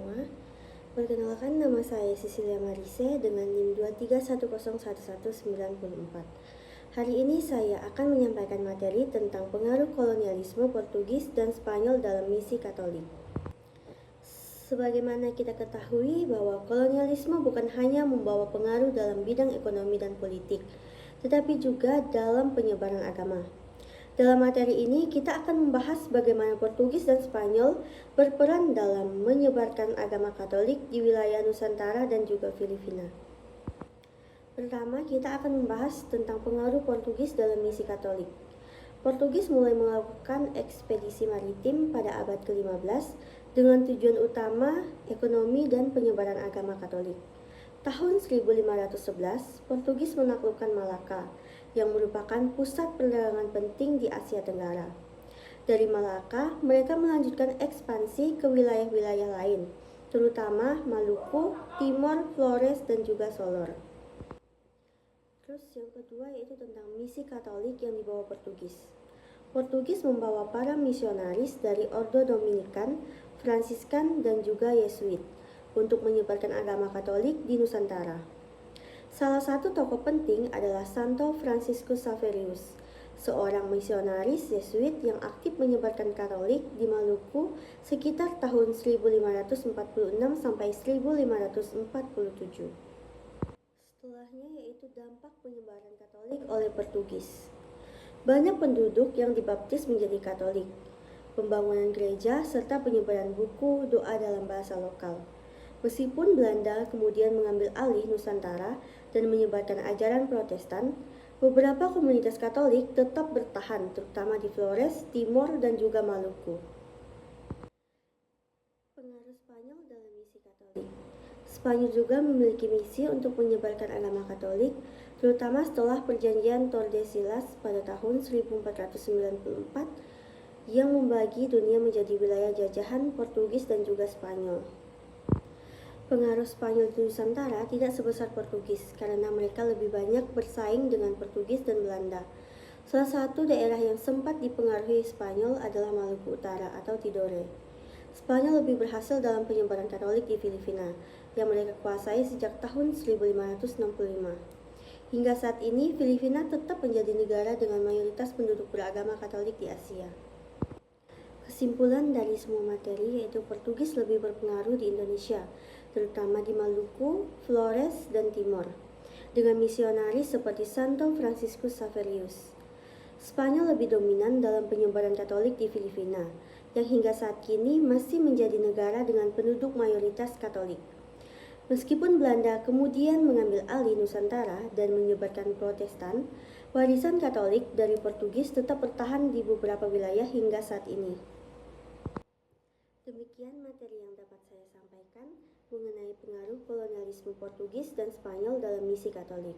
semua. Perkenalkan, nama saya Cecilia Marise dengan NIM 231011194. Hari ini saya akan menyampaikan materi tentang pengaruh kolonialisme Portugis dan Spanyol dalam misi Katolik. Sebagaimana kita ketahui bahwa kolonialisme bukan hanya membawa pengaruh dalam bidang ekonomi dan politik, tetapi juga dalam penyebaran agama. Dalam materi ini, kita akan membahas bagaimana Portugis dan Spanyol berperan dalam menyebarkan agama Katolik di wilayah Nusantara dan juga Filipina. Pertama, kita akan membahas tentang pengaruh Portugis dalam misi Katolik. Portugis mulai melakukan ekspedisi maritim pada abad ke-15 dengan tujuan utama ekonomi dan penyebaran agama Katolik. Tahun 1511, Portugis menaklukkan Malaka, yang merupakan pusat perdagangan penting di Asia Tenggara. Dari Malaka, mereka melanjutkan ekspansi ke wilayah-wilayah lain, terutama Maluku, Timor, Flores, dan juga Solor. Terus yang kedua yaitu tentang misi Katolik yang dibawa Portugis. Portugis membawa para misionaris dari Ordo Dominikan, Fransiskan, dan juga Yesuit untuk menyebarkan agama Katolik di Nusantara. Salah satu tokoh penting adalah Santo Franciscus Xaverius, seorang misionaris Yesuit yang aktif menyebarkan Katolik di Maluku sekitar tahun 1546 sampai 1547. Setelahnya yaitu dampak penyebaran Katolik oleh Portugis. Banyak penduduk yang dibaptis menjadi Katolik, pembangunan gereja, serta penyebaran buku doa dalam bahasa lokal. Meskipun Belanda kemudian mengambil alih Nusantara dan menyebarkan ajaran Protestan, beberapa komunitas Katolik tetap bertahan, terutama di Flores, Timor, dan juga Maluku. Pengaruh Spanyol dalam misi Katolik. Spanyol juga memiliki misi untuk menyebarkan agama Katolik, terutama setelah perjanjian Tordesillas pada tahun 1494 yang membagi dunia menjadi wilayah jajahan Portugis dan juga Spanyol. Pengaruh Spanyol di Nusantara tidak sebesar Portugis karena mereka lebih banyak bersaing dengan Portugis dan Belanda. Salah satu daerah yang sempat dipengaruhi Spanyol adalah Maluku Utara atau Tidore. Spanyol lebih berhasil dalam penyebaran Katolik di Filipina yang mereka kuasai sejak tahun 1565. Hingga saat ini, Filipina tetap menjadi negara dengan mayoritas penduduk beragama Katolik di Asia. Kesimpulan dari semua materi yaitu Portugis lebih berpengaruh di Indonesia, terutama di Maluku, Flores, dan Timor, dengan misionaris seperti Santo Franciscus Xaverius. Spanyol lebih dominan dalam penyebaran Katolik di Filipina, yang hingga saat kini masih menjadi negara dengan penduduk mayoritas Katolik. Meskipun Belanda kemudian mengambil alih Nusantara dan menyebarkan Protestan, warisan Katolik dari Portugis tetap bertahan di beberapa wilayah hingga saat ini. Demikian materi yang dapat saya sampaikan mengenai pengaruh kolonialisme Portugis dan Spanyol dalam misi Katolik.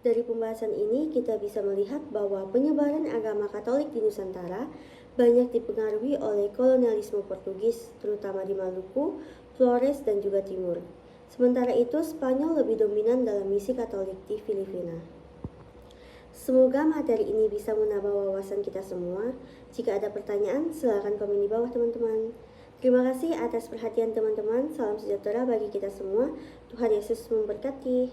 Dari pembahasan ini kita bisa melihat bahwa penyebaran agama Katolik di Nusantara banyak dipengaruhi oleh kolonialisme Portugis, terutama di Maluku, Flores, dan juga Timur. Sementara itu, Spanyol lebih dominan dalam misi Katolik di Filipina. Semoga materi ini bisa menambah wawasan kita semua. Jika ada pertanyaan, silakan komen di bawah teman-teman. Terima kasih atas perhatian teman-teman. Salam sejahtera bagi kita semua. Tuhan Yesus memberkati.